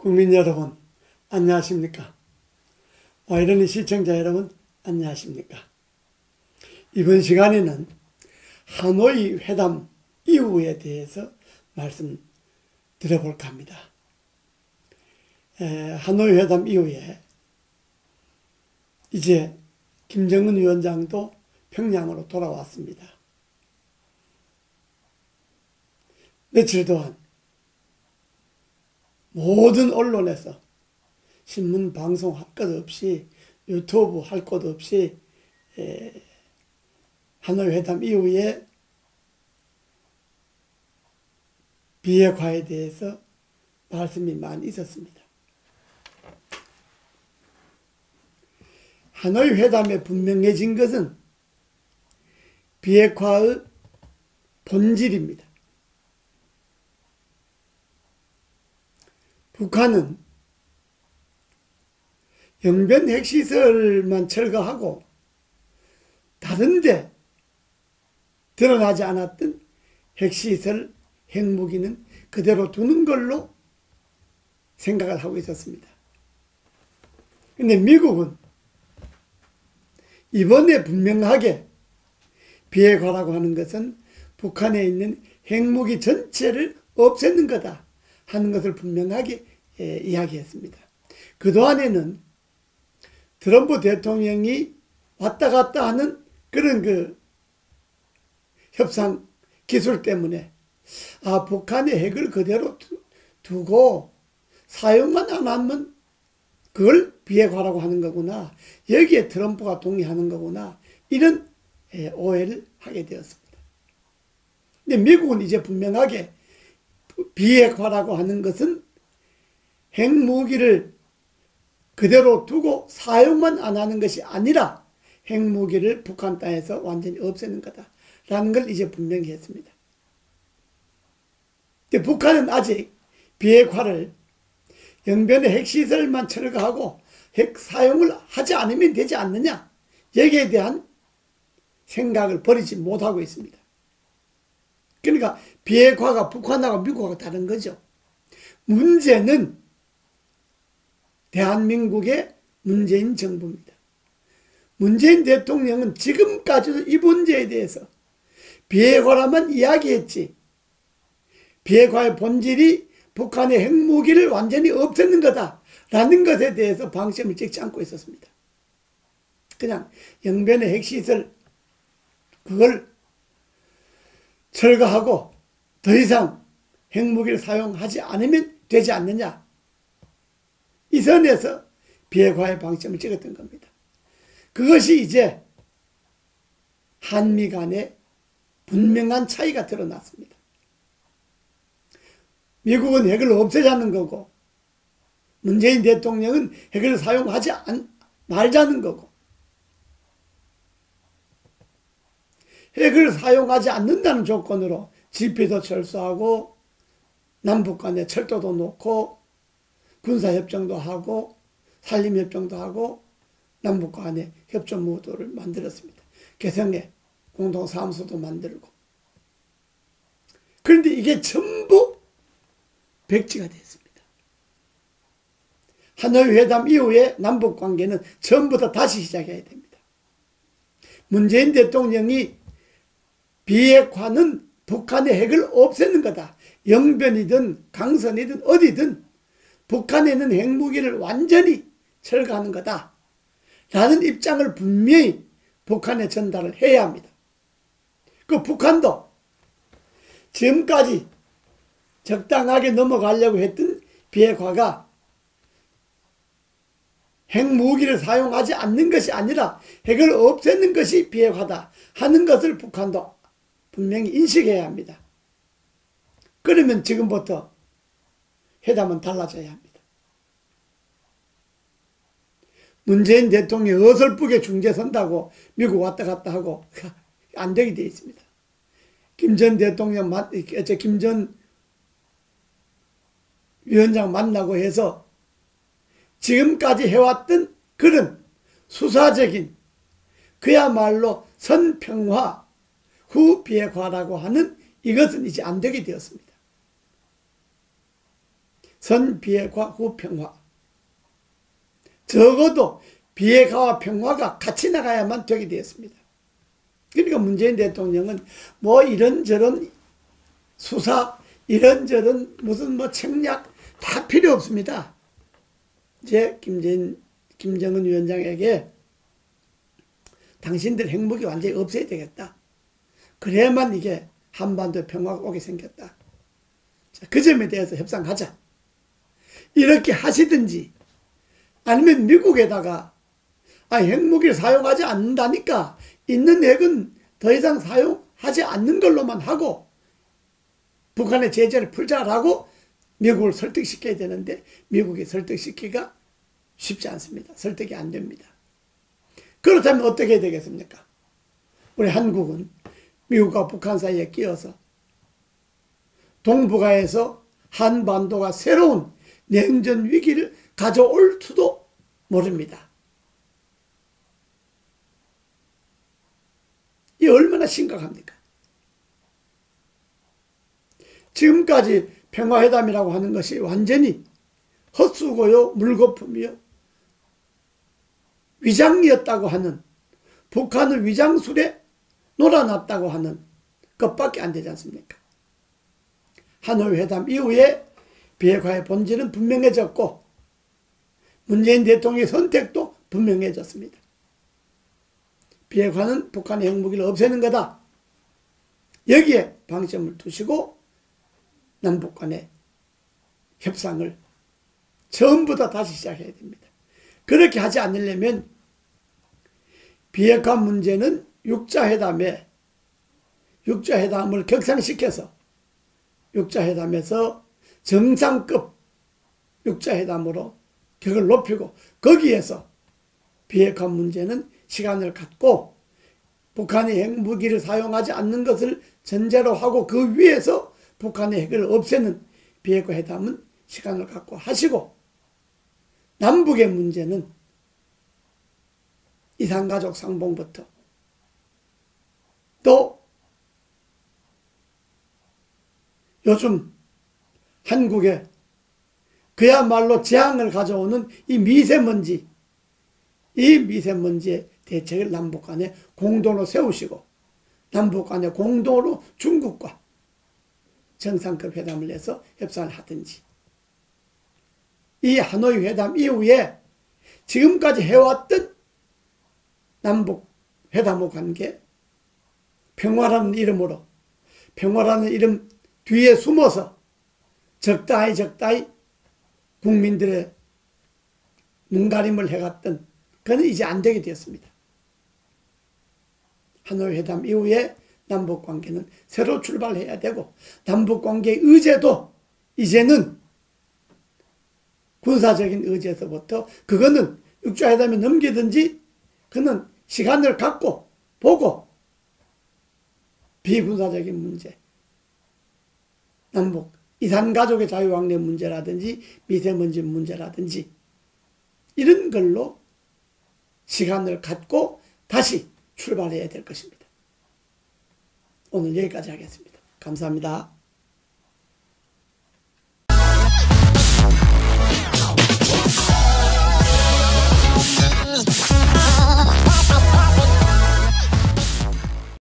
국민 여러분, 안녕하십니까? 와이러니 시청자 여러분, 안녕하십니까? 이번 시간에는 하노이 회담 이후에 대해서 말씀드려볼까 합니다. 하노이 회담 이후에 이제 김정은 위원장도 평양으로 돌아왔습니다. 며칠 동안 모든 언론에서 신문 방송 할 것 없이 유튜브 할 것 없이 하노이 회담 이후에 비핵화에 대해서 말씀이 많이 있었습니다. 하노이 회담에 분명해진 것은 비핵화의 본질입니다. 북한은 영변 핵시설만 철거하고 다른데 드러나지 않았던 핵시설, 핵무기는 그대로 두는 걸로 생각을 하고 있었습니다. 그런데 미국은 이번에 분명하게 비핵화라고 하는 것은 북한에 있는 핵무기 전체를 없애는 거다 하는 것을 분명하게 이야기했습니다. 그동안에는 트럼프 대통령이 왔다 갔다 하는 그런 협상 기술 때문에 북한의 핵을 그대로 두고 사용만 안 하면 그걸 비핵화라고 하는 거구나. 여기에 트럼프가 동의하는 거구나. 이런 오해를 하게 되었습니다. 근데 미국은 이제 분명하게 비핵화라고 하는 것은 핵무기를 그대로 두고 사용만 안 하는 것이 아니라 핵무기를 북한 땅에서 완전히 없애는 거다라는 걸 이제 분명히 했습니다. 근데 북한은 아직 비핵화를 영변의 핵시설만 철거하고 핵 사용을 하지 않으면 되지 않느냐, 여기에 대한 생각을 버리지 못하고 있습니다. 그러니까 비핵화가 북한하고 미국하고 다른 거죠. 문제는 대한민국의 문재인 정부입니다. 문재인 대통령은 지금까지도 이 문제에 대해서 비핵화라만 이야기했지, 비핵화의 본질이 북한의 핵무기를 완전히 없애는 거다라는 것에 대해서 방점을 찍지 않고 있었습니다. 그냥 영변의 핵시설 그걸 철거하고 더 이상 핵무기를 사용하지 않으면 되지 않느냐, 이 선에서 비핵화의 방점을 찍었던 겁니다. 그것이 이제 한미 간의 분명한 차이가 드러났습니다. 미국은 핵을 없애자는 거고 문재인 대통령은 핵을 사용하지 말자는 거고, 핵을 사용하지 않는다는 조건으로 GP도 철수하고 남북 간에 철도도 놓고 군사협정도 하고 산림협정도 하고 남북 간에 협조무도를 만들었습니다. 개성에 공동사무소도 만들고. 그런데 이게 전부 백지가 됐습니다. 하노이 회담 이후에 남북관계는 처음부터 다시 시작해야 됩니다. 문재인 대통령이 비핵화는 북한의 핵을 없애는 거다, 영변이든 강선이든 어디든 북한에는 핵무기를 완전히 철거하는 거다 라는 입장을 분명히 북한에 전달을 해야 합니다. 그 북한도 지금까지 적당하게 넘어가려고 했던 비핵화가 핵무기를 사용하지 않는 것이 아니라 핵을 없애는 것이 비핵화다 하는 것을 북한도 분명히 인식해야 합니다. 그러면 지금부터 회담은 달라져야 합니다. 문재인 대통령이 어설프게 중재 선다고 미국 왔다 갔다 하고 안 되게 되어 있습니다. 김 전 대통령, 김 전 위원장 만나고 해서 지금까지 해왔던 그런 수사적인 그야말로 선평화 후 비핵화라고 하는 이것은 이제 안 되게 되었습니다. 선 비핵화 후 평화. 적어도 비핵화와 평화가 같이 나가야만 되게 되었습니다. 그러니까 문재인 대통령은 뭐 이런저런 수사, 이런저런 무슨 뭐 책략 다 필요 없습니다. 이제 김정은 위원장에게 당신들 핵무기 완전히 없애야 되겠다. 그래야만 이게 한반도 평화가 오게 생겼다. 자, 그 점에 대해서 협상하자. 이렇게 하시든지 아니면 미국에다가 핵무기를 사용하지 않는다니까 있는 핵은 더 이상 사용하지 않는 걸로만 하고 북한의 제재를 풀자라고 미국을 설득시켜야 되는데 미국이 설득시키기가 쉽지 않습니다. 설득이 안 됩니다. 그렇다면 어떻게 해야 되겠습니까? 우리 한국은 미국과 북한 사이에 끼어서 동북아에서 한반도가 새로운 냉전 위기를 가져올지도 모릅니다. 이 얼마나 심각합니까? 지금까지 평화회담이라고 하는 것이 완전히 헛수고요, 물거품이요, 위장이었다고 하는, 북한은 위장술에 놀아났다고 하는 것밖에 안 되지 않습니까? 하노이 회담 이후에 비핵화의 본질은 분명해졌고 문재인 대통령의 선택도 분명해졌습니다. 비핵화는 북한의 핵무기를 없애는 거다. 여기에 방점을 두시고 남북 간의 협상을 처음부터 다시 시작해야 됩니다. 그렇게 하지 않으려면 비핵화 문제는 육자회담을 격상시켜서 육자회담에서 정상급 육자회담으로 격을 높이고 거기에서 비핵화 문제는 시간을 갖고 북한이 핵무기를 사용하지 않는 것을 전제로 하고 그 위에서 북한의 핵을 없애는 비핵화 회담은 시간을 갖고 하시고 남북의 문제는 이산가족 상봉부터 또 요즘 한국에 그야말로 재앙을 가져오는 이 미세먼지의 대책을 남북 간에 공동으로 세우시고 남북 간에 공동으로 중국과 정상급 회담을 해서 협상을 하든지 이 하노이 회담 이후에 지금까지 해왔던 남북 회담의 관계 평화라는 이름으로 평화라는 이름 뒤에 숨어서 적다이 국민들의 눈가림을 해갔던 그건 이제 안 되게 되었습니다. 하노이 회담 이후에 남북관계는 새로 출발해야 되고 남북관계의 의제도 이제는 군사적인 의제에서부터 그거는 육자회담에 넘기든지 그는 시간을 갖고 보고 비군사적인 문제 남북 이산가족의 자유왕래 문제라든지 미세먼지 문제라든지 이런 걸로 시간을 갖고 다시 출발해야 될 것입니다. 오늘 여기까지 하겠습니다. 감사합니다.